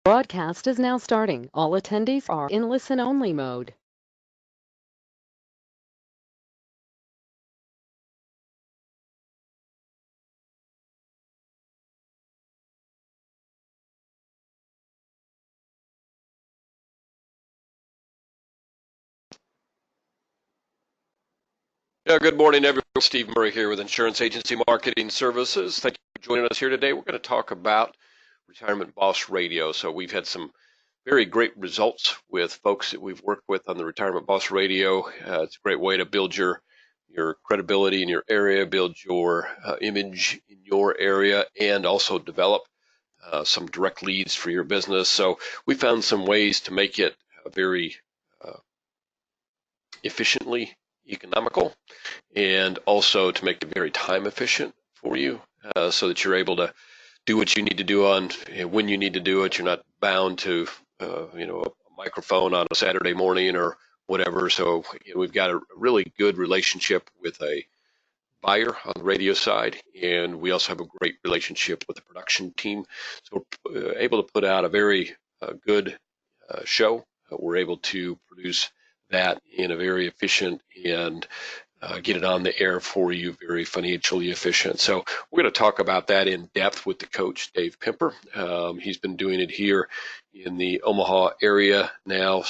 Broadcast is now starting. All attendees are in listen-only mode. Yeah, good morning, everyone. Steve Murray here with Insurance Agency Marketing Services. Thank you for joining us here today. We're going to talk about Retirement Boss Radio. So we've had some very great results with folks that we've worked with on the Retirement Boss Radio. It's a great way to build your credibility in your area, build your image in your area, and also develop some direct leads for your business. So we found some ways to make it very uh, efficiently economical, and also to make it very time efficient for you, so that you're able to do what you need to do on when you need to do it. You're not bound to a microphone on a Saturday morning or whatever. So we've got a really good relationship with a buyer on the radio side, and we also have a great relationship with the production team. So we're able to put out a very good show. We're able to produce that in a very efficient and get it on the air for you, very financially efficient. So we're going to talk about that in depth with the coach, Dave Pimper. He's been doing it here in the Omaha area now.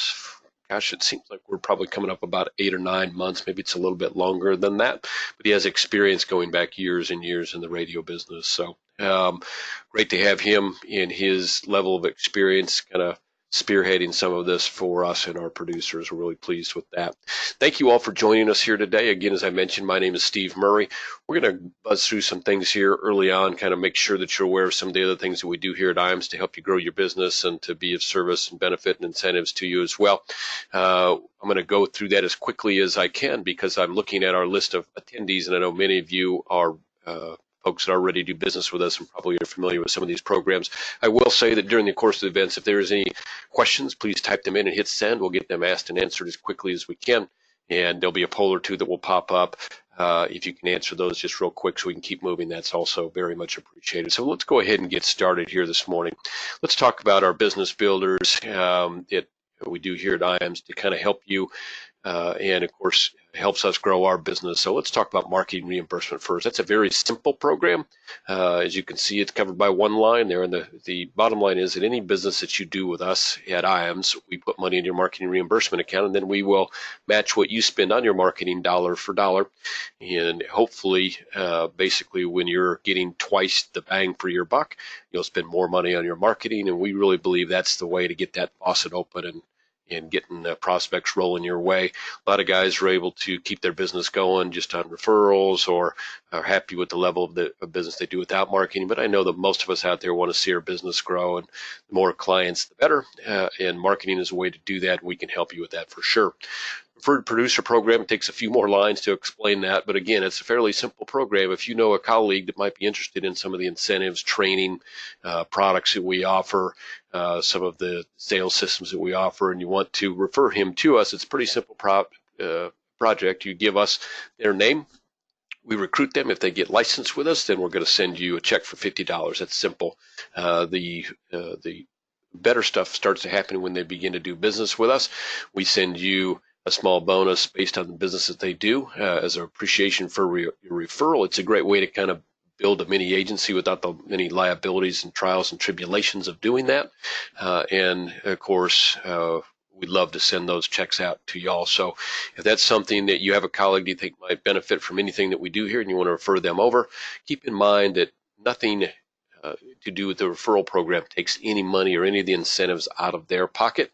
Gosh, it seems like we're probably coming up about 8 or 9 months. Maybe it's a little bit longer than that, but he has experience going back years and years in the radio business. So great to have him in his level of experience, kind of spearheading some of this for us and our producers. We're really pleased with that. Thank you all for joining us here today. Again, as I mentioned, my name is Steve Murray. We're going to buzz through some things here early on, kind of make sure that you're aware of some of the other things that we do here at IAMS to help you grow your business and to be of service and benefit and incentives to you as well. I'm going to go through that as quickly as I can because I'm looking at our list of attendees, and I know many of you are folks that already do business with us and probably are familiar with some of these programs. I will say that during the course of the events, if there is any questions, please type them in and hit send. We'll get them asked and answered as quickly as we can, and there'll be a poll or two that will pop up. If you can answer those just real quick so we can keep moving, that's also very much appreciated. So let's go ahead and get started here this morning. Let's talk about our business builders. We do here at IAMS to kind of help you, and of course helps us grow our business. So let's talk about marketing reimbursement first. That's a very simple program. As you can see, it's covered by one line there, and the bottom line is that any business that you do with us at IAMS, we put money in your marketing reimbursement account, and then we will match what you spend on your marketing dollar for dollar. And hopefully, basically, when you're getting twice the bang for your buck, you'll spend more money on your marketing, and we really believe that's the way to get that faucet open and getting prospects rolling your way. A lot of guys are able to keep their business going just on referrals or are happy with the level of the business they do without marketing. But I know that most of us out there want to see our business grow, and the more clients, the better. And marketing is a way to do that. We can help you with that for sure. Preferred producer program takes a few more lines to explain that, but again, it's a fairly simple program. If you know a colleague that might be interested in some of the incentives, training, products that we offer, some of the sales systems that we offer, and you want to refer him to us, it's a pretty simple project. You give us their name, we recruit them. If they get licensed with us, then we're going to send you a check for $50. That's simple. The better stuff starts to happen when they begin to do business with us. We send you a small bonus based on the business that they do as an appreciation for your referral. It's a great way to kind of build a mini agency without the many liabilities and trials and tribulations of doing that. And of course, we'd love to send those checks out to y'all. So if that's something that you have a colleague you think might benefit from anything that we do here and you want to refer them over, keep in mind that nothing to do with the referral program takes any money or any of the incentives out of their pocket.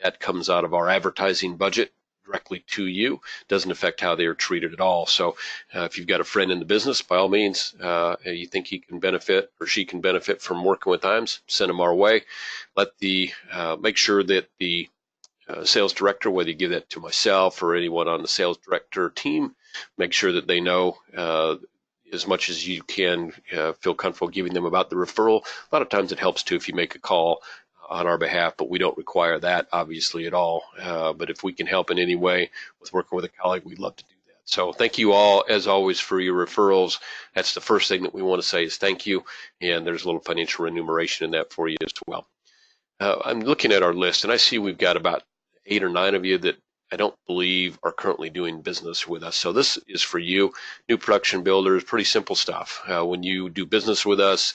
That comes out of our advertising budget directly to you. Doesn't affect how they are treated at all. So if you've got a friend in the business, by all means, you think he can benefit or she can benefit from working with IAMS, send them our way. Make sure that the sales director, whether you give that to myself or anyone on the sales director team, make sure that they know as much as you can, feel comfortable giving them about the referral. A lot of times it helps too if you make a call on our behalf, but we don't require that obviously at all. But if we can help in any way with working with a colleague, we'd love to do that. So thank you all, as always, for your referrals. That's the first thing that we want to say is thank you, and there's a little financial remuneration in that for you as well. I'm looking at our list, and I see we've got about 8 or 9 of you that I don't believe are currently doing business with us. So this is for you, new production builders, pretty simple stuff. When you do business with us,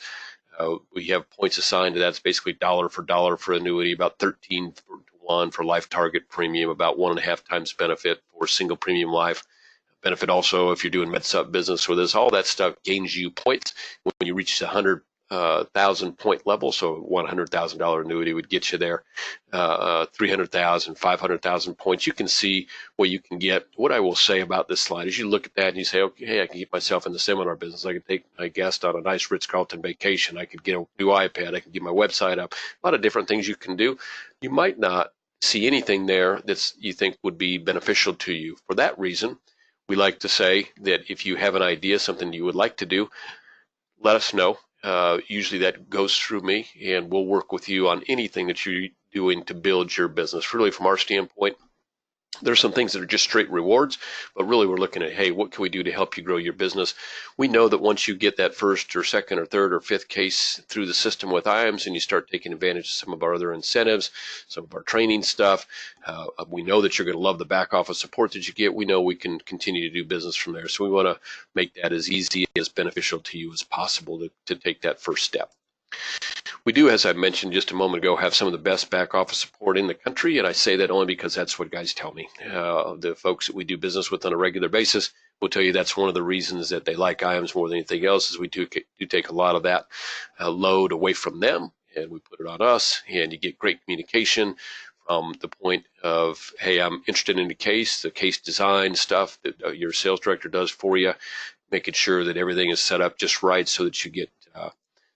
we have points assigned to that. It's basically dollar for annuity, about 13 to 1 for life target premium, about 1.5 times benefit for single premium life. Benefit also if you're doing MedSup business with us. All that stuff gains you points when you reach the 100,000 point level. So $100,000 annuity would get you there. 300,000, 500,000 points. You can see what you can get. What I will say about this slide is you look at that and you say, okay, hey, I can get myself in the seminar business. I can take my guest on a nice Ritz-Carlton vacation. I could get a new iPad. I can get my website up. A lot of different things you can do. You might not see anything there that you think would be beneficial to you. For that reason, we like to say that if you have an idea, something you would like to do, let us know. Usually that goes through me, and we'll work with you on anything that you're doing to build your business. Really, from our standpoint, there's some things that are just straight rewards, but really we're looking at, hey, what can we do to help you grow your business? We know that once you get that first or second or third or fifth case through the system with IAMS and you start taking advantage of some of our other incentives, some of our training stuff, we know that you're going to love the back office support that you get. We know we can continue to do business from there. So we want to make that as easy, as beneficial to you as possible to take that first step. We do, as I mentioned just a moment ago, have some of the best back office support in the country, and I say that only because that's what guys tell me. The folks that we do business with on a regular basis will tell you that's one of the reasons that they like IAMS more than anything else, is we do take a lot of that load away from them, and we put it on us, and you get great communication from the point of, hey, I'm interested in the case design stuff that your sales director does for you, making sure that everything is set up just right so that you get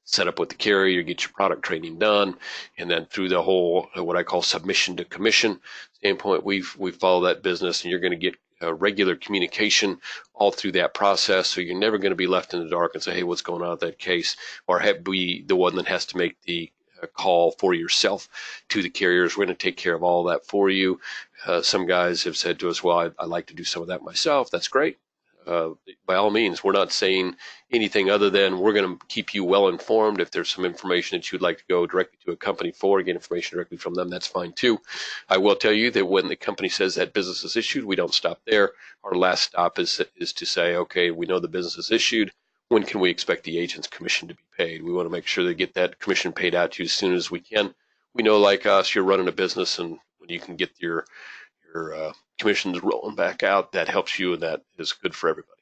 set up with the carrier, get your product training done, and then through the whole what I call submission to commission standpoint, we follow that business, and you're going to get regular communication all through that process. So you're never going to be left in the dark and say, hey, what's going on with that case, or be the one that has to make the call for yourself to the carriers. We're going to take care of all that for you. Some guys have said to us, well, I like to do some of that myself. That's great. By all means, we're not saying anything other than we're going to keep you well informed. If there's some information that you'd like to go directly to a company for, get information directly from them, that's fine too. I will tell you that when the company says that business is issued, we don't stop there. Our last stop is to say, okay, we know the business is issued. When can we expect the agent's commission to be paid? We want to make sure they get that commission paid out to you as soon as we can. We know, like us, you're running a business, and when you can get your commissions rolling back out, that helps you, and that is good for everybody.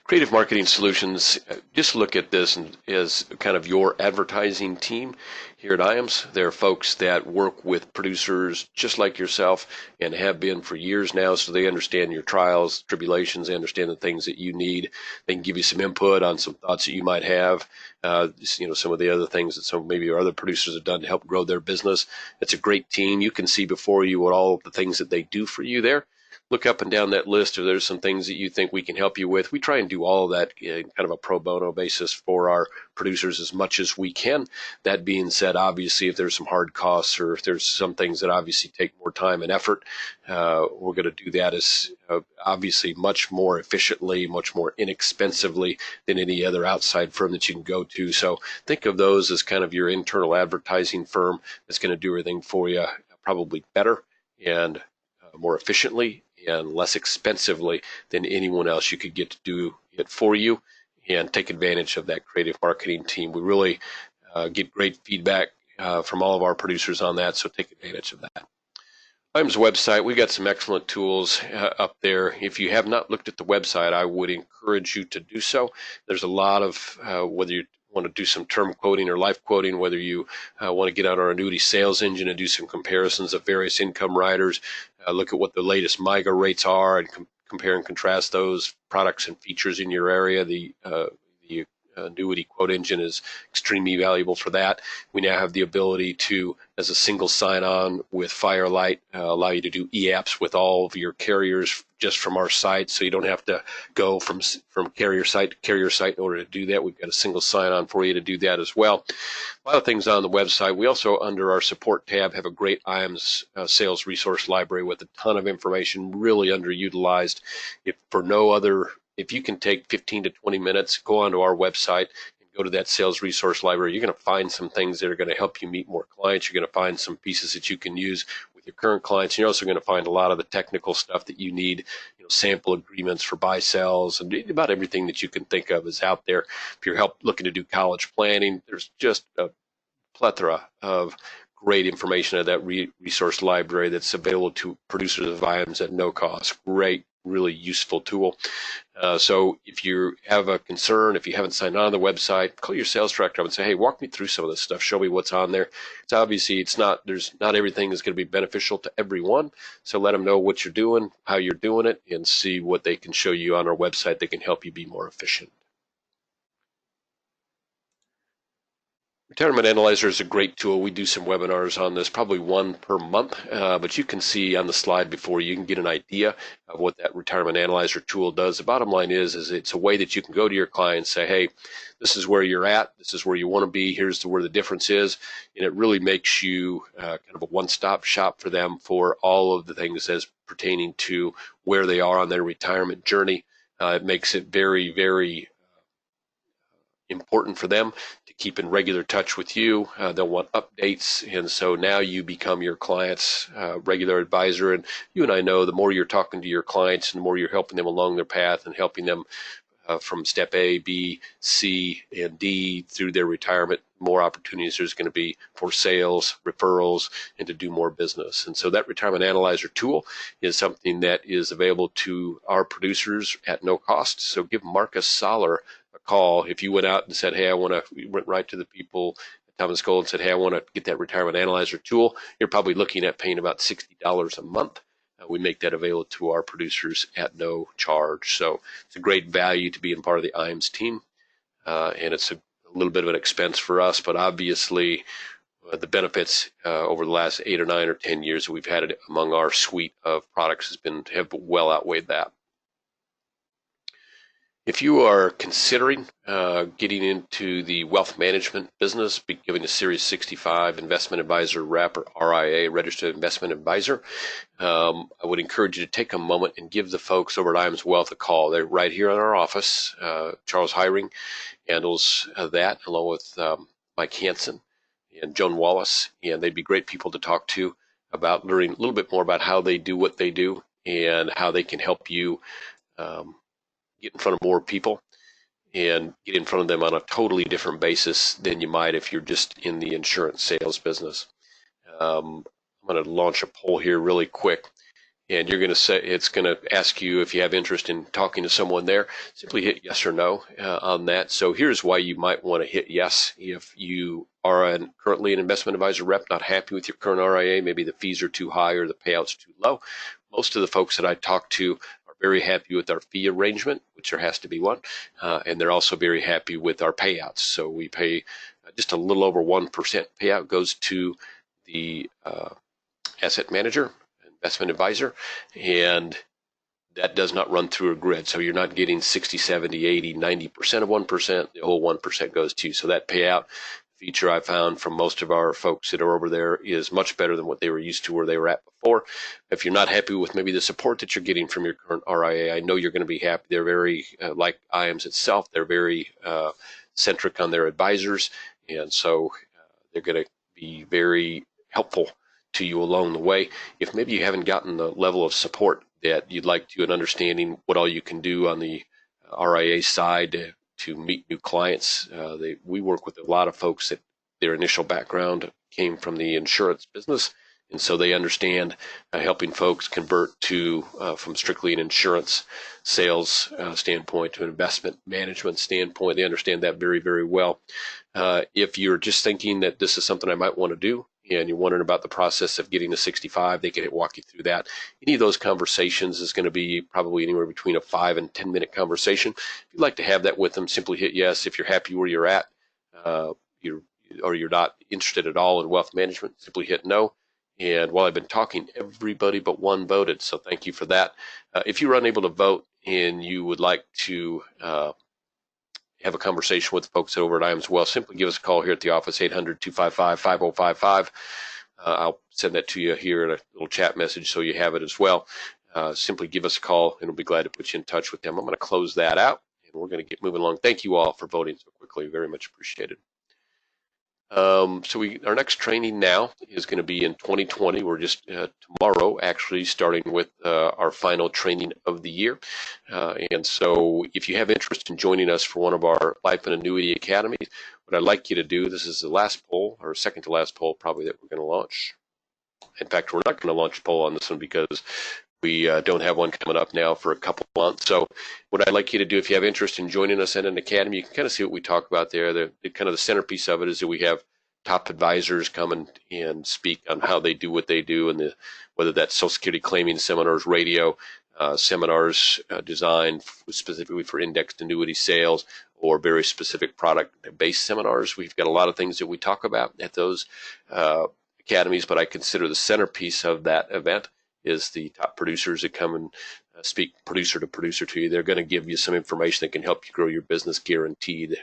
Creative Marketing Solutions, just look at this as kind of your advertising team here at IAMS. There are folks that work with producers just like yourself and have been for years now, so they understand your trials, tribulations, they understand the things that you need. They can give you some input on some thoughts that you might have, some of the other things that some maybe your other producers have done to help grow their business. It's a great team. You can see before you what all of the things that they do for you there. Look up and down that list if there's some things that you think we can help you with. We try and do all of that in kind of a pro bono basis for our producers as much as we can. That being said, obviously, if there's some hard costs or if there's some things that obviously take more time and effort, we're going to do that as obviously much more efficiently, much more inexpensively than any other outside firm that you can go to. So think of those as kind of your internal advertising firm that's going to do everything for you probably better and more efficiently and less expensively than anyone else you could get to do it for you, and take advantage of that creative marketing team. We really get great feedback from all of our producers on that, so take advantage of that. IAMS website, we've got some excellent tools up there. If you have not looked at the website, I would encourage you to do so. There's a lot of, whether you want to do some term quoting or life quoting, whether you want to get on our annuity sales engine and do some comparisons of various income riders, look at what the latest MIGA rates are and compare and contrast those products and features in your area. The annuity quote engine is extremely valuable for that. We now have the ability to, as a single sign-on with Firelight, allow you to do e-apps with all of your carriers just from our site, so you don't have to go from carrier site to carrier site in order to do that. We've got a single sign-on for you to do that as well. A lot of things on the website. We also, under our support tab, have a great IAMS sales resource library with a ton of information, really underutilized. If for no other if you can take 15 to 20 minutes, go onto our website and go to that sales resource library, you're going to find some things that are going to help you meet more clients. You're going to find some pieces that you can use with your current clients. And you're also going to find a lot of the technical stuff that you need, sample agreements for buy sells, and about everything that you can think of is out there. If you're looking to do college planning, there's just a plethora of great information at that resource library that's available to producers of IAMS at no cost. Great, really useful tool. So if you have a concern, if you haven't signed on to the website, call your sales director up and say, hey, walk me through some of this stuff. Show me what's on there. It's obviously there's not everything is going to be beneficial to everyone. So let them know what you're doing, how you're doing it, and see what they can show you on our website that can help you be more efficient. Retirement Analyzer is a great tool. We do some webinars on this, probably one per month, but you can see on the slide before you can get an idea of what that Retirement Analyzer tool does. The bottom line is it's a way that you can go to your clients and say, hey, this is where you're at, this is where you want to be, here's where the difference is, and it really makes you kind of a one-stop shop for them for all of the things as pertaining to where they are on their retirement journey. It makes it very, very important for them to keep in regular touch with you. They'll want updates, and so now you become your client's regular advisor. And you and I know the more you're talking to your clients and the more you're helping them along their path and helping them from step A, B, C, and D through their retirement, more opportunities there's going to be for sales, referrals, and to do more business. And so that Retirement Analyzer tool is something that is available to our producers at no cost. So give Marcus Soller a call. If you went out and said, hey, you went right to the people at Thomas Cole and said, hey, I want to get that Retirement Analyzer tool, you're probably looking at paying about $60 a month. We make that available to our producers at no charge. So it's a great value to being part of the IAMS team. And it's a little bit of an expense for us, but obviously the benefits over the last 8 or 9 or 10 years that we've had it among our suite of products have well outweighed that. If you are considering getting into the wealth management business, becoming a Series 65 investment advisor rep or RIA, registered investment advisor, I would encourage you to take a moment and give the folks over at IAMS Wealth a call. They're right here in our office. Charles Hiring handles that along with Mike Hansen and Joan Wallace, and they'd be great people to talk to about learning a little bit more about how they do what they do and how they can help you get in front of more people and get in front of them on a totally different basis than you might if you're just in the insurance sales business. I'm going to launch a poll here really quick, and you're going to say it's going to ask you if you have interest in talking to someone there. Simply hit yes or no on that. So here's why you might want to hit yes if you are currently an investment advisor rep, not happy with your current RIA, maybe the fees are too high or the payouts too low. Most of the folks that I talk to very happy with our fee arrangement, which there has to be one, and they're also very happy with our payouts. So we pay just a little over 1% payout goes to the asset manager, investment advisor, and that does not run through a grid. So you're not getting 60, 70, 80, 90% of 1%. The whole 1% goes to you. So that payout feature I found from most of our folks that are over there is much better than what they were used to where they were at before. If you're not happy with maybe the support that you're getting from your current RIA, I know you're going to be happy. They're very, like IAMS itself, they're very centric on their advisors, and so they're going to be very helpful to you along the way. If maybe you haven't gotten the level of support that you'd like to, and understanding what all you can do on the RIA side to meet new clients. We work with a lot of folks that their initial background came from the insurance business, and so they understand helping folks convert to from strictly an insurance sales standpoint to an investment management standpoint. They understand that very, very well. If you're just thinking that this is something I might want to do, and you're wondering about the process of getting to 65, they can walk you through that. Any of those conversations is going to be probably anywhere between a 5 and 10 minute conversation. If you'd like to have that with them, simply hit yes. If you're happy where you're at, or you're not interested at all in wealth management, simply hit no. And while I've been talking, everybody but one voted, so thank you for that. If you were unable to vote and you would like to have a conversation with the folks over at IAMS Wealth, simply give us a call here at the office, 800-255-5055. I'll send that to you here in a little chat message so you have it as well. simply give us a call, and we'll be glad to put you in touch with them. I'm going to close that out, and we're going to get moving along. Thank you all for voting so quickly. Very much appreciated. Our next training now is going to be in 2020. We're just tomorrow actually starting with our final training of the year. And so if you have interest in joining us for one of our Life and Annuity Academies, what I'd like you to do, this is the last poll, or second to last poll probably, that we're going to launch. In fact, we're not going to launch a poll on this one because we don't have one coming up now for a couple months. So what I'd like you to do, if you have interest in joining us in an academy, you can kind of see what we talk about there. Kind of the centerpiece of it is that we have top advisors come and speak on how they do what they do, and whether that's Social Security claiming seminars, radio seminars designed specifically for indexed annuity sales, or very specific product-based seminars. We've got a lot of things that we talk about at those academies, but I consider the centerpiece of that event is the top producers that come and speak producer to producer to you. They're going to give you some information that can help you grow your business, guaranteed.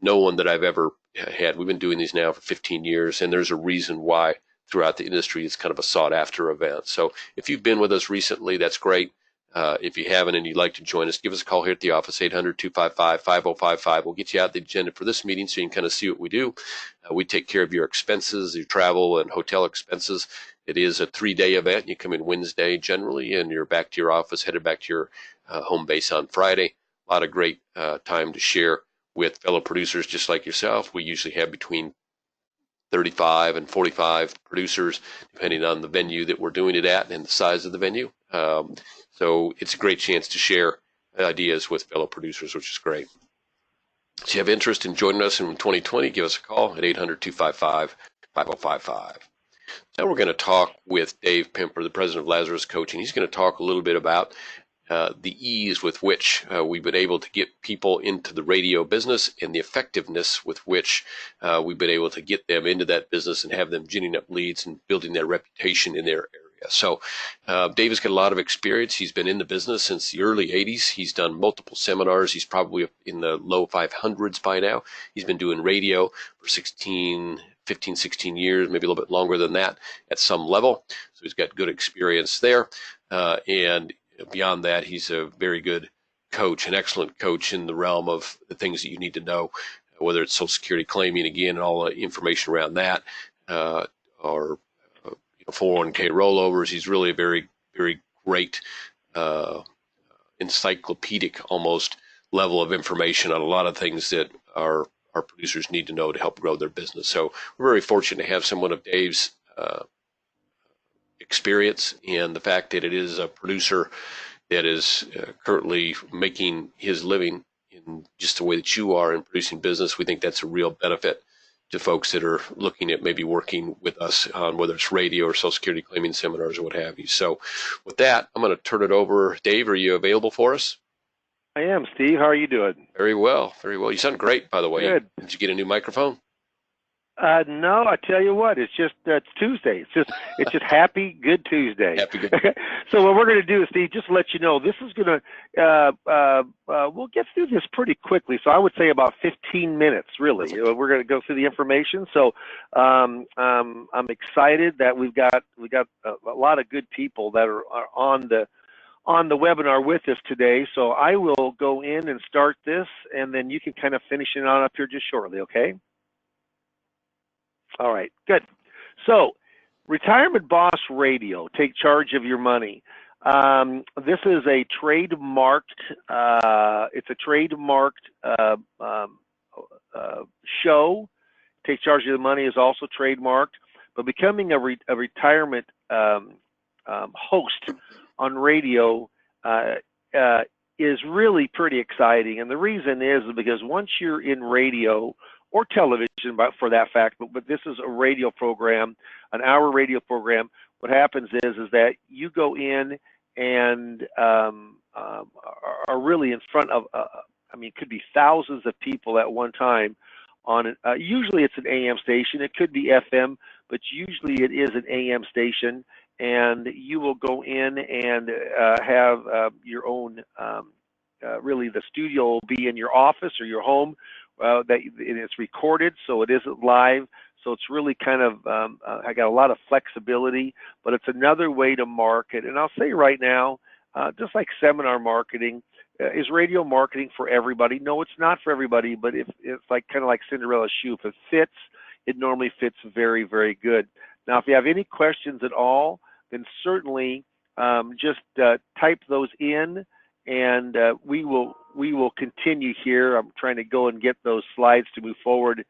No one that I've ever had. We've been doing these now for 15 years, and there's a reason why throughout the industry it's kind of a sought after event. So if you've been with us recently, that's great. If you haven't and you'd like to join us, give us a call here at the office, 800-255-5055. We'll get you out the agenda for this meeting so you can kind of see what we do. We take care of your expenses, your travel and hotel expenses. It is a 3-day event. You come in Wednesday generally, and you're back to your office, headed back to your home base on Friday. A lot of great time to share with fellow producers just like yourself. We usually have between 35 and 45 producers, depending on the venue that we're doing it at and the size of the venue. So it's a great chance to share ideas with fellow producers, which is great. So if you have interest in joining us in 2020, give us a call at 800-255-5055. Now we're going to talk with Dave Pimper, the president of Lazarus Coaching. He's going to talk a little bit about the ease with which we've been able to get people into the radio business, and the effectiveness with which we've been able to get them into that business and have them ginning up leads and building their reputation in their area. So Dave has got a lot of experience. He's been in the business since the early 80s. He's done multiple seminars. He's probably in the low 500s by now. He's been doing radio for 15, 16 years, maybe a little bit longer than that at some level. So he's got good experience there. And beyond that, he's a very good coach, an excellent coach in the realm of the things that you need to know, whether it's Social Security claiming, again, and all the information around that, or 401k rollovers. He's really a very, very great encyclopedic almost level of information on a lot of things that our producers need to know to help grow their business. So we're very fortunate to have someone of Dave's experience, and the fact that it is a producer that is currently making his living in just the way that you are in producing business. We think that's a real benefit to folks that are looking at maybe working with us on whether it's radio or Social Security claiming seminars or what have you. So with that, I'm going to turn it over. Dave, are you available for us? I am, Steve. How are you doing? Very well, very well. You sound great, by the way. Good. Did you get a new microphone? No, I tell you what, it's Tuesday. It's just happy good Tuesday. Happy good. So what we're going to do is, Steve, just to let you know, this is going to we'll get through this pretty quickly. So I would say about 15 minutes, really. We're going to go through the information. So I'm excited that we got a lot of good people that are on the webinar with us today. So I will go in and start this, and then you can kind of finish it on up here just shortly, okay? All right, good. So, Retirement Boss Radio, take charge of your money. This is a trademarked. It's a trademarked show. Take charge of the money is also trademarked, but becoming a retirement host on radio is really pretty exciting. And the reason is because once you're in radio or television, for that fact, but this is a radio program, an hour radio program. What happens is that you go in and are really in front of, it could be thousands of people at one time on usually it's an AM station. It could be FM, but usually it is an AM station, and you will go in and have your own, really the studio will be in your office or your home, that and it's recorded, so it isn't live. So it's really kind of I got a lot of flexibility, but it's another way to market. And I'll say right now, just like seminar marketing, is radio marketing for everybody? No, it's not for everybody. But if it's like kind of like Cinderella's shoe, if it fits, it normally fits very, very good. Now, if you have any questions at all, then certainly just type those in, and we will continue here. I'm trying to go and get those slides to move forward.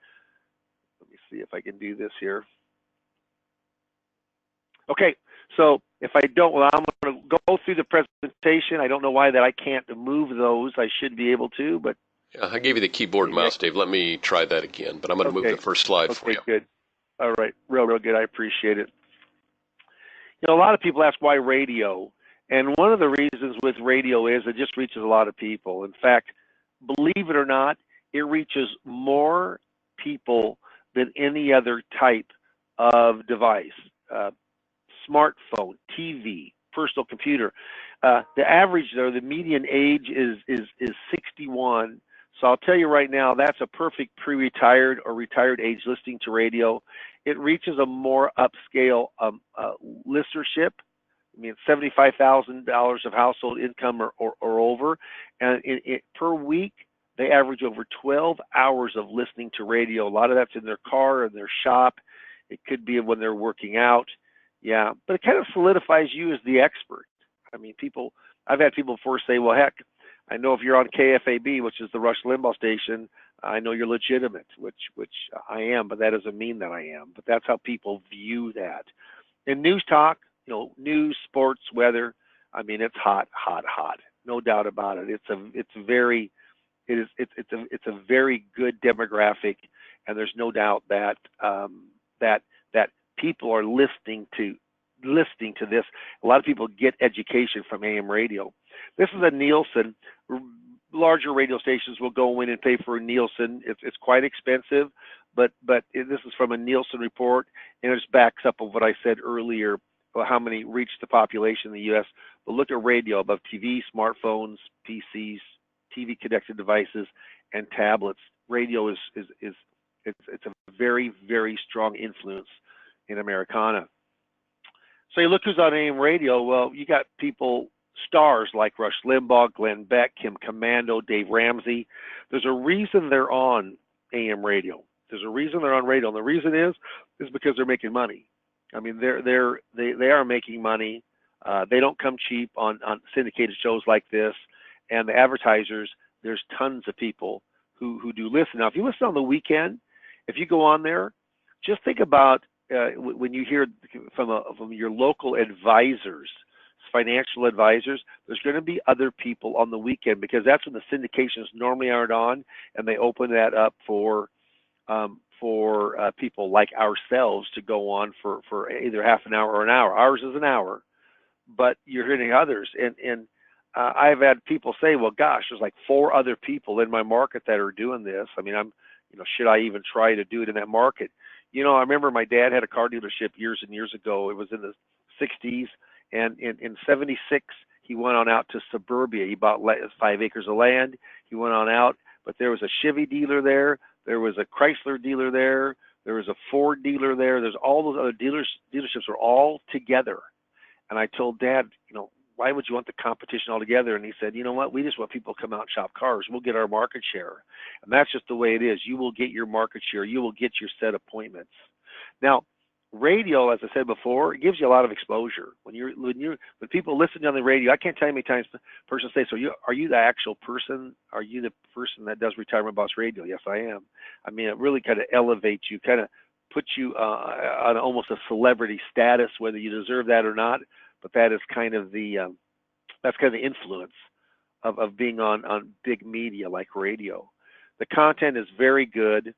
Let me see if I can do this here. Okay, so if I don't, well, I'm going to go through the presentation. I don't know why that I can't move those. I should be able to, but yeah, I gave you the keyboard mouse, Dave. Let me try that again, but I'm going to move the first slide for you. Okay, good. All right, real good. I appreciate it. You know, a lot of people ask why radio, and one of the reasons with radio is it just reaches a lot of people. In fact, believe it or not, it reaches more people than any other type of device. Smartphone, TV, personal computer. The average, though, the median age is 61. So I'll tell you right now, that's a perfect pre-retired or retired age listening to radio. It reaches a more upscale listenership. I mean, $75,000 of household income or over, and per week they average over 12 hours of listening to radio. A lot of that's in their car, in their shop. It could be when they're working out. Yeah, but it kind of solidifies you as the expert. I mean, I've had people before say, well, heck, I know if you're on KFAB, which is the Rush Limbaugh station, I know you're legitimate, which I am, but that doesn't mean that I am. But that's how people view that. In news talk, you know, news, sports, weather, I mean, it's hot, no doubt about it. It's a very good demographic, and there's no doubt that that people are listening to this. A lot of people get education from AM radio. This is a Nielsen. Larger radio stations will go in and pay for a Nielsen. It's quite expensive, but this is from a Nielsen report, and it just backs up of what I said earlier about how many reach the population in the U.S. But look at radio above TV, smartphones, PCs, TV connected devices, and tablets. Radio is a very, very strong influence in Americana. So you look who's on AM radio. Well, you got people, stars like Rush Limbaugh, Glenn Beck, Kim Commando, Dave Ramsey. There's a reason they're on AM radio. There's a reason they're on radio, and the reason is because they're making money. I mean, they are making money. They don't come cheap on syndicated shows like this, and the advertisers. There's tons of people who do listen. Now, if you listen on the weekend, if you go on there, just think about when you hear from your local advisors, financial advisors, there's going to be other people on the weekend because that's when the syndications normally aren't on, and they open that up for people like ourselves to go on for either half an hour or an hour. Ours is an hour, but you're hearing others, and I've had people say, well, gosh, there's like 4 other people in my market that are doing this. I mean, should I even try to do it in that market? You know, I remember my dad had a car dealership years and years ago. It was in the 60s, and in 76, he went on out to suburbia. He bought 5 acres of land. He went on out, but there was a Chevy dealer there. There was a Chrysler dealer there. There was a Ford dealer there. There's all those other dealerships are all together. And I told Dad, why would you want the competition all together? And he said, you know what? We just want people to come out and shop cars. We'll get our market share. And that's just the way it is. You will get your market share. You will get your set appointments. Now, radio, as I said before, it gives you a lot of exposure. When people listen on the radio, I can't tell you how many times the person says, "So are you the actual person? Are you the person that does Retirement Boss Radio?" Yes, I am. I mean, it really kind of elevates you, kind of puts you on almost a celebrity status, whether you deserve that or not. But that is kind of the influence of being on big media like radio. The content is very good.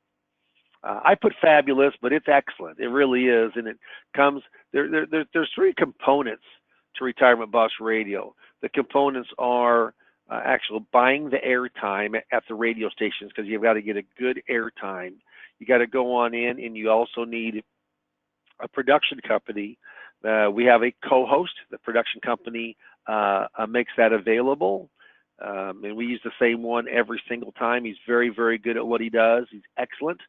I put fabulous, but it's excellent. It really is, and it comes. There's 3 components to Retirement Boss Radio. The components are actual buying the airtime at the radio stations, because you've got to get a good airtime. You got to go on in, and you also need a production company. We have a co-host. The production company makes that available. and we use the same one every single time. He's very, very good at what he does. He's excellent.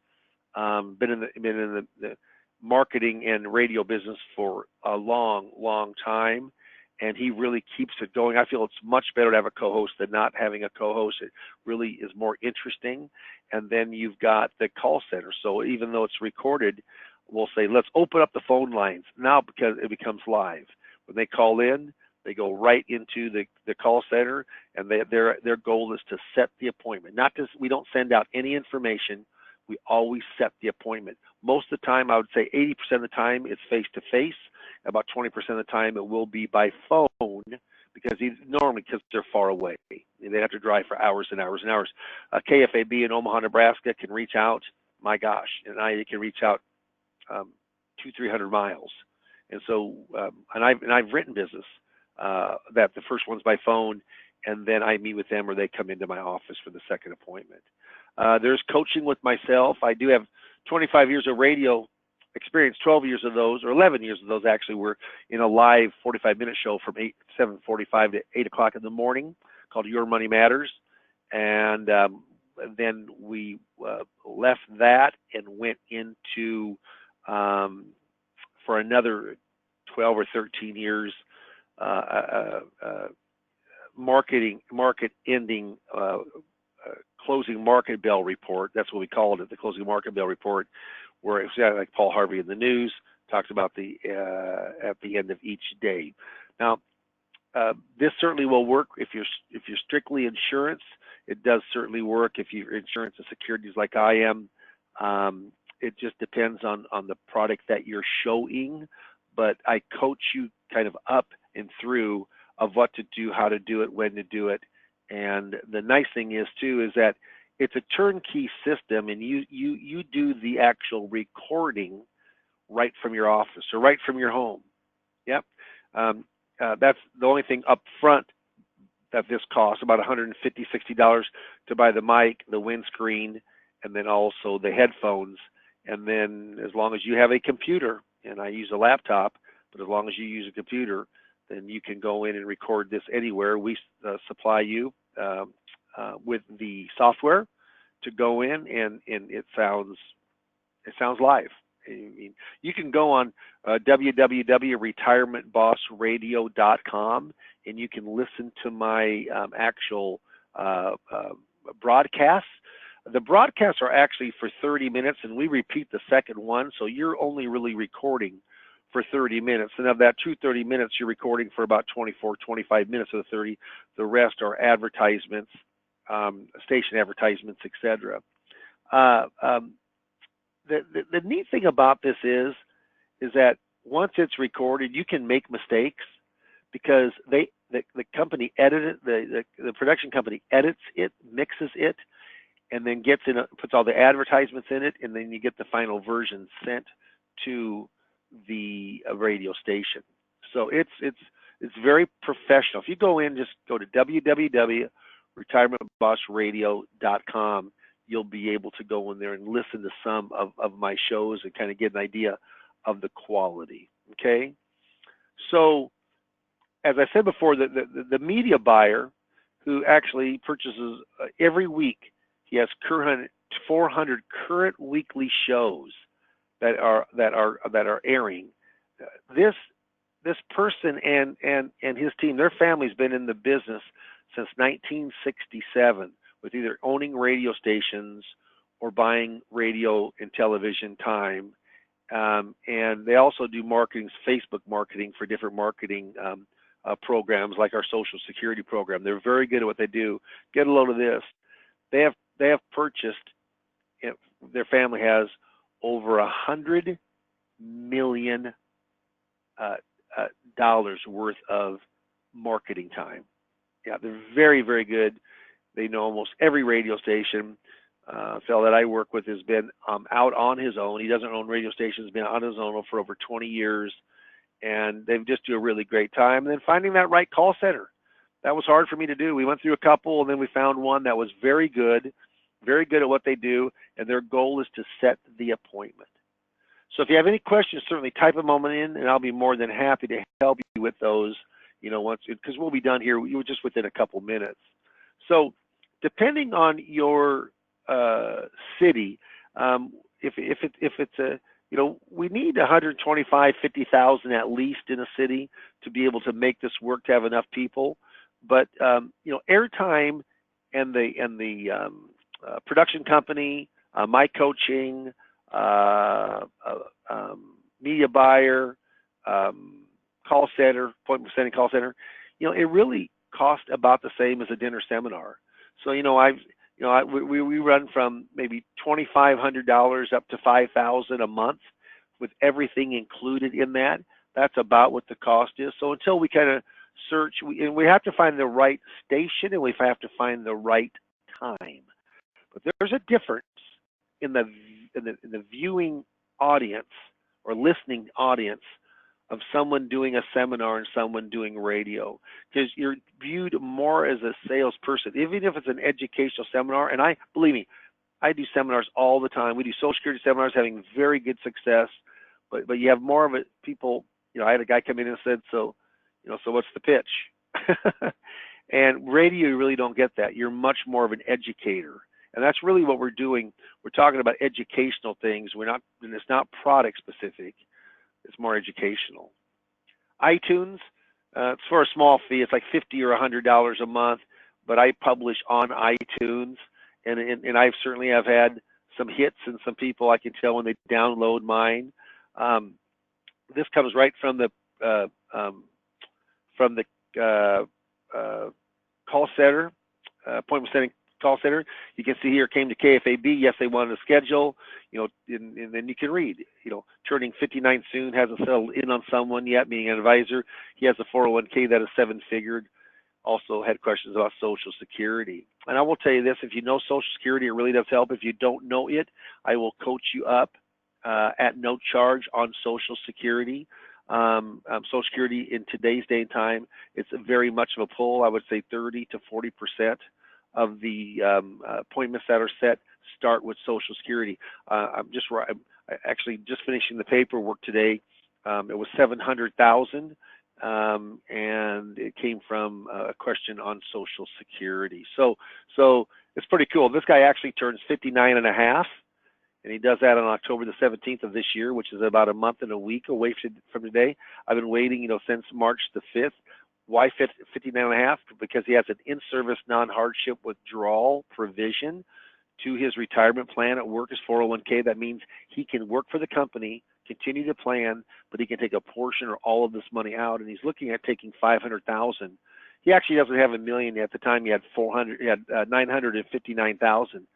Been in the marketing and radio business for a long, long time, and he really keeps it going. I feel it's much better to have a co-host than not having a co-host. It really is more interesting. And then you've got the call center. So even though it's recorded, we'll say, let's open up the phone lines now because it becomes live. When they call in, they go right into the call center, and their goal is to set the appointment. We don't send out any information. We always set the appointment. Most of the time, I would say 80% of the time, it's face-to-face. About 20% of the time, it will be by phone because they're far away. They have to drive for hours and hours and hours. KFAB in Omaha, Nebraska can reach out. My gosh, and it can reach out 200-300 miles. And so, and I've written business that the first one's by phone, and then I meet with them or they come into my office for the second appointment. There's coaching with myself. I do have 25 years of radio experience. 12 years of those, or 11 years of those actually, were in a live 45-minute show from 7:45 to 8 o'clock in the morning called Your Money Matters. And then we left that and went into, for another 12 or 13 years, market-ending closing market bell report. That's what we called it, the closing market bell report, where it's like Paul Harvey in the news talks about at the end of each day. Now, this certainly will work if you're strictly insurance. It does certainly work if you're insurance and securities like I am. It just depends on the product that you're showing, but I coach you kind of up and through of what to do, how to do it, when to do it. And the nice thing is too is that it's a turnkey system, and you do the actual recording right from your office or right from your home. Yep. That's the only thing up front that this costs, about $150, $60 to buy the mic, the windscreen, and then also the headphones. And then as long as you have a computer, and I use a laptop, but as long as you use a computer, then you can go in and record this anywhere. We supply you with the software to go in, and it sounds live. I mean, you can go on www.retirementbossradio.com, and you can listen to my actual broadcasts. The broadcasts are actually for 30 minutes, and we repeat the second one, so you're only really recording for 30 minutes. And of that 30 minutes, you're recording for about 24, 25 minutes of the 30. The rest are advertisements, station advertisements, etc. The neat thing about this is that once it's recorded, you can make mistakes because the company edited the production company edits it, mixes it, and then puts all the advertisements in it, and then you get the final version sent to the radio station. So it's very professional. If you go to www.retirementbossradio.com, you'll be able to go in there and listen to some of my shows and kind of get an idea of the quality. Okay, so as I said before, the media buyer who actually purchases every week, he has 400 current weekly shows that are airing. This person and his team, their family's been in the business since 1967, with either owning radio stations or buying radio and television time. And they also do marketing, Facebook marketing for different marketing programs like our Social Security program. They're very good at what they do. Get a load of this. They have purchased, their family has over $100 million dollars worth of marketing time. Yeah, they're very, very good. They know almost every radio station. Fellow that I work with has been out on his own. He doesn't own radio stations, been on his own for over 20 years. And they just do a really great time. And then finding that right call center. That was hard for me to do. We went through a couple, and then we found one that was very good at what they do, and their goal is to set the appointment. So if you have any questions, certainly type them in, and I'll be more than happy to help you with those, once, because we'll be done here just within a couple minutes. So depending on your city, if it's a, you know, we need 125, 50,000 at least in a city to be able to make this work, to have enough people. But you know, airtime and the production company, my coaching, media buyer, call center, appointment setting call center, you know, it really costs about the same as a dinner seminar. So, you know, we run from maybe $2,500 up to $5,000 a month with everything included in that. That's about what the cost is. So until we kind of search, and we have to find the right station, and we have to find the right time. But there's a difference in the viewing audience or listening audience of someone doing a seminar and someone doing radio, because you're viewed more as a salesperson, even if it's an educational seminar. And believe me, I do seminars all the time. We do Social Security seminars, having very good success, but you have more of it. People, you know, I had a guy come in and said, so what's the pitch? And radio, you really don't get that. You're much more of an educator. And that's really what we're doing. We're talking about educational things. And it's not product specific. It's more educational. iTunes, it's for a small fee. It's like $50 or $100 a month, but I publish on iTunes, and I certainly have had some hits, and some people, I can tell when they download mine. This comes right from the call center, appointment setting call center. You can see here, came to KFAB. Yes, they wanted to schedule, you know, and then you can read, you know, turning 59 soon, hasn't settled in on someone yet, being an advisor. He has a 401k that is 7-figured. Also had questions about Social Security. And I will tell you this, if you know Social Security, it really does help. If you don't know it, I will coach you up at no charge on Social Security. Social Security in today's day and time, it's very much of a pull. I would say 30 to 40% of the appointments that are set start with Social Security. I'm actually just finishing the paperwork today. It was 700,000, and it came from a question on Social Security. So it's pretty cool. This guy actually turns 59 and a half, and he does that on October the 17th of this year, which is about a month and a week away from today. I've been waiting, you know, since March the 5th. Why 59 and a half? Because he has an in-service non-hardship withdrawal provision to his retirement plan at work, his 401k. That means he can work for the company, continue to plan, but he can take a portion or all of this money out, and he's looking at taking 500,000. He actually doesn't have $1 million. At the time he had 959,000,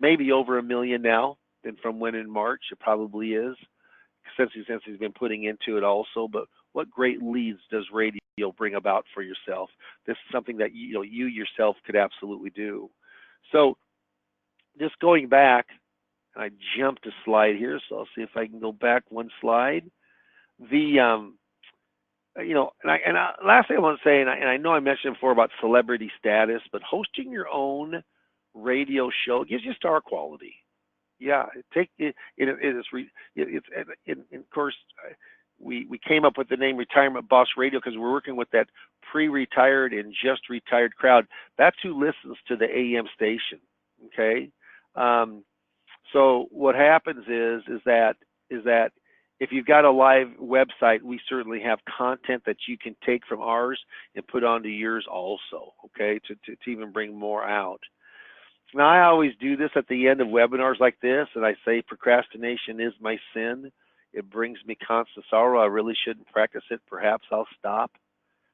maybe over $1 million now. And from when in March, it probably is, since he's been putting into it also. But what great leads does radio bring about for yourself? This is something that you yourself could absolutely do. So just going back, I jumped a slide here, so I'll see if I can go back one slide. Last thing I want to say, and I know I mentioned before about celebrity status, but hosting your own radio show gives you star quality. Yeah, of course, we came up with the name Retirement Boss Radio because we're working with that pre-retired and just retired crowd. That's who listens to the AM station. Okay, so what happens is that if you've got a live website, we certainly have content that you can take from ours and put onto yours also. Okay, to even bring more out. Now, I always do this at the end of webinars like this, and I say procrastination is my sin. It brings me constant sorrow. I really shouldn't practice it. Perhaps I'll stop.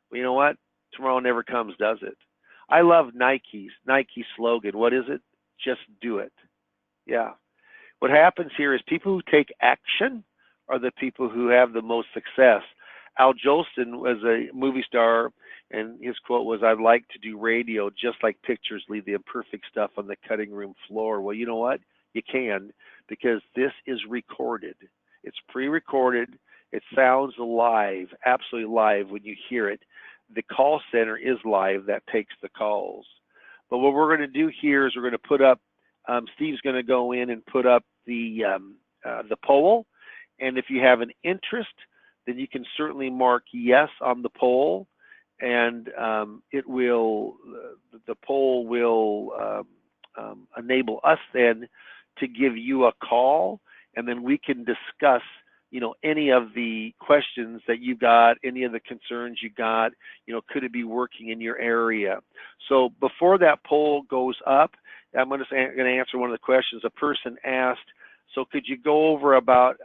But you know what? Tomorrow never comes, does it? I love Nike slogan. What is it? Just do it. Yeah. What happens here is people who take action are the people who have the most success. Al Jolson was a movie star, and his quote was, "I'd like to do radio just like pictures leave the imperfect stuff on the cutting room floor." Well, you know what? You can, because this is recorded. It's pre-recorded. It sounds live, absolutely live when you hear it. The call center is live that takes the calls. But what we're going to do here is we're going to put up, Steve's going to go in and put up the poll. And if you have an interest, then you can certainly mark yes on the poll. and it will, the poll will enable us then to give you a call, and then we can discuss, any of the questions that you got, any of the concerns you got, could it be working in your area? So before that poll goes up, I'm going to answer one of the questions a person asked. So could you go over about,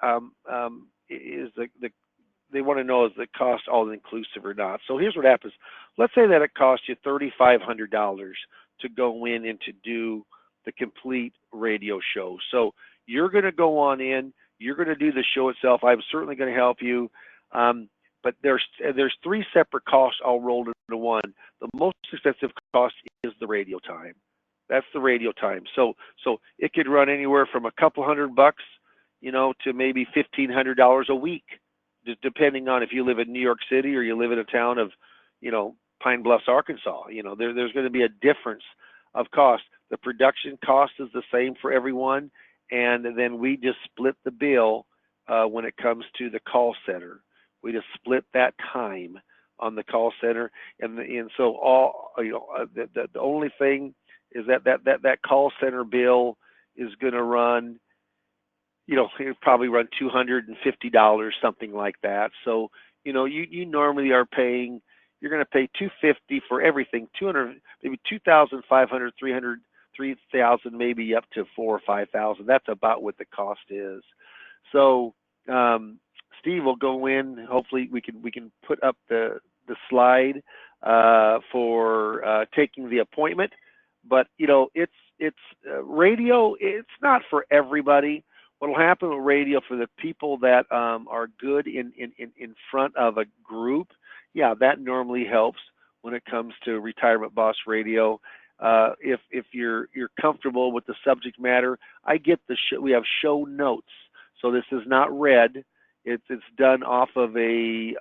they want to know, is the cost all inclusive or not? So here's what happens. Let's say that it costs you $3,500 to go in and to do the complete radio show. So you're going to go on in, you're going to do the show itself. I'm certainly going to help you. But there's three separate costs all rolled into one. The most expensive cost is the radio time. That's the radio time. So it could run anywhere from a couple $100, to maybe $1,500 a week, just depending on if you live in New York City or you live in a town of, Pine Bluffs, Arkansas. There's going to be a difference of cost. The production cost is the same for everyone, and then we just split the bill when it comes to the call center. We just split that time on the call center, and so all the only thing is that call center bill is going to run, it'll probably run $250, something like that. So you normally are paying, you're going to pay $250 for everything, 200, maybe 2,500, 300, 3,000, maybe up to 4,000 or 5,000. That's about what the cost is. So Steve will go in. Hopefully we can put up the slide for taking the appointment. But it's radio. It's not for everybody. What will happen with radio for the people that are good in front of a group? Yeah, that normally helps when it comes to Retirement Boss Radio. If you're comfortable with the subject matter, I get the show. We have show notes, so this is not read. It's done off of a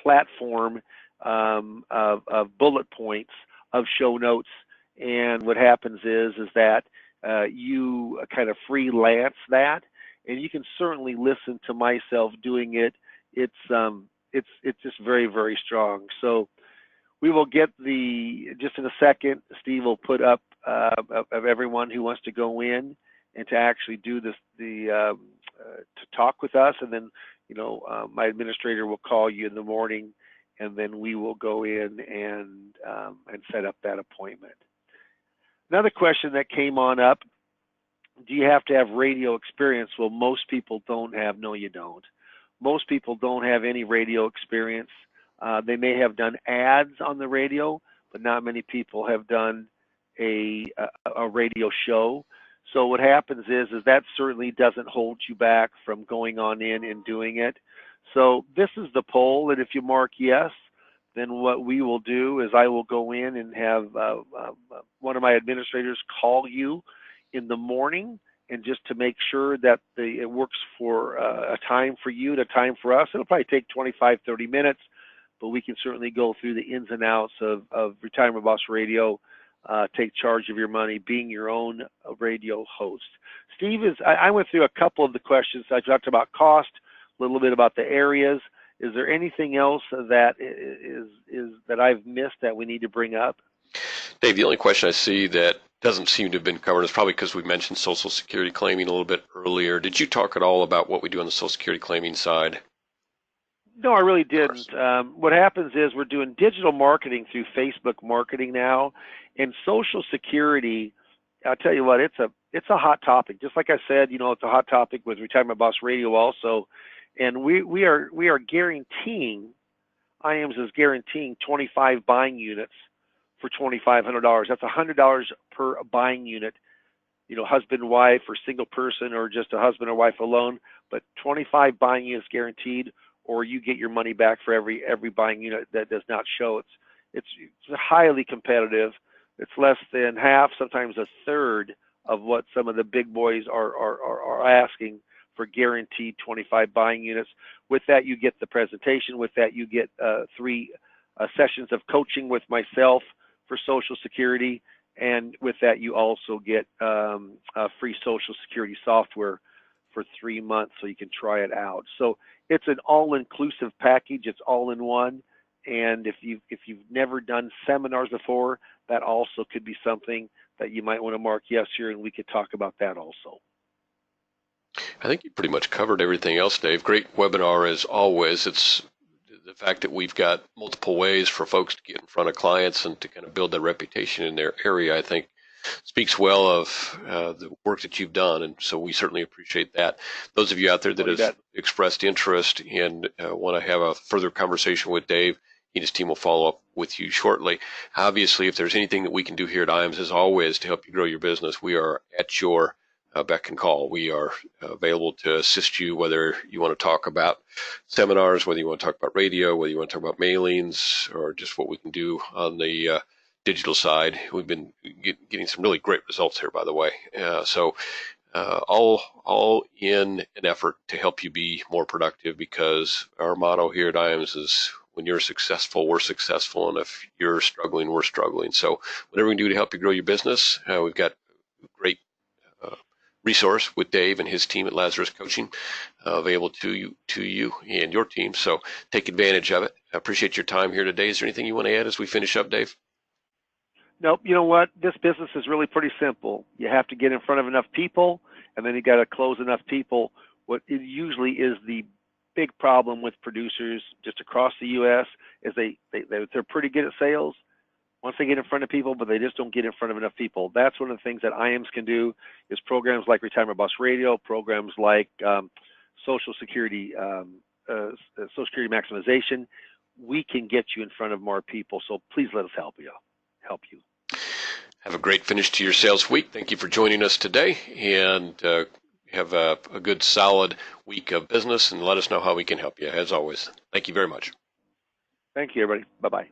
platform of bullet points of show notes. And what happens is that you kind of freelance that, and you can certainly listen to myself doing it. It's just very, very strong. So we will get just in a second, Steve will put up of everyone who wants to go in and to actually do this, to talk with us, and then my administrator will call you in the morning, and then we will go in and set up that appointment. Another question that came on up: do you have to have radio experience? Well, most people don't have. No, you don't. Most people don't have any radio experience. They may have done ads on the radio, but not many people have done a radio show. So what happens is that certainly doesn't hold you back from going on in and doing it. So this is the poll, and if you mark yes, then what we will do is I will go in and have one of my administrators call you in the morning, and just to make sure that it works for a time for you and a time for us. It'll probably take 25, 30 minutes, but we can certainly go through the ins and outs of Retirement Boss Radio, take charge of your money, being your own radio host. Steve, I went through a couple of the questions. I talked about cost, a little bit about the areas. Is there anything else that is that I've missed that we need to bring up? Dave, the only question I see that doesn't seem to have been covered is probably because we mentioned Social Security claiming a little bit earlier. Did you talk at all about what we do on the Social Security claiming side? No, I really didn't. What happens is we're doing digital marketing through Facebook marketing now, and Social Security, I'll tell you what, it's a hot topic. Just like I said, it's a hot topic with Retirement Boss Radio also, and we are guaranteeing, IAMS is guaranteeing 25 buying units for $2,500. That's $100 per buying unit. Husband, wife, or single person, or just a husband or wife alone, but 25 buying units guaranteed, or you get your money back for every buying unit that does not show. It's highly competitive. It's less than half, sometimes a third of what some of the big boys are asking for guaranteed 25 buying units. With that, you get the presentation. With that, you get 3 sessions of coaching with myself for Social Security, and with that, you also get free Social Security software for 3 months so you can try it out. So it's an all-inclusive package. It's all in one. And if you've never done seminars before, that also could be something that you might want to mark yes here, and we could talk about that also. I think you pretty much covered everything else, Dave. Great webinar as always. It's the fact that we've got multiple ways for folks to get in front of clients and to kind of build their reputation in their area, I think speaks well of the work that you've done. And so we certainly appreciate that. Those of you out there that have expressed interest and want to have a further conversation with Dave, he and his team will follow up with you shortly. Obviously, if there's anything that we can do here at IAMS, as always, to help you grow your business, we are at your beck and call. We are available to assist you, whether you want to talk about seminars, whether you want to talk about radio, whether you want to talk about mailings, or just what we can do on the digital side. We've been getting some really great results here, by the way. All in an effort to help you be more productive, because our motto here at IAMS is when you're successful, we're successful, and if you're struggling, we're struggling. So whatever we can do to help you grow your business, we've got a great resource with Dave and his team at Lazarus Coaching available to you and your team. So take advantage of it. I appreciate your time here today. Is there anything you want to add as we finish up, Dave? Nope. You know what? This business is really pretty simple. You have to get in front of enough people, and then you got to close enough people. What it usually is the big problem with producers just across the U.S. is they're pretty good at sales once they get in front of people, but they just don't get in front of enough people. That's one of the things that IAMS can do, is programs like Retirement Boss Radio, programs like Social Security maximization. We can get you in front of more people, so please let us help you. Have a great finish to your sales week. Thank you for joining us today, and have a good, solid week of business, and let us know how we can help you, as always. Thank you very much. Thank you, everybody. Bye-bye.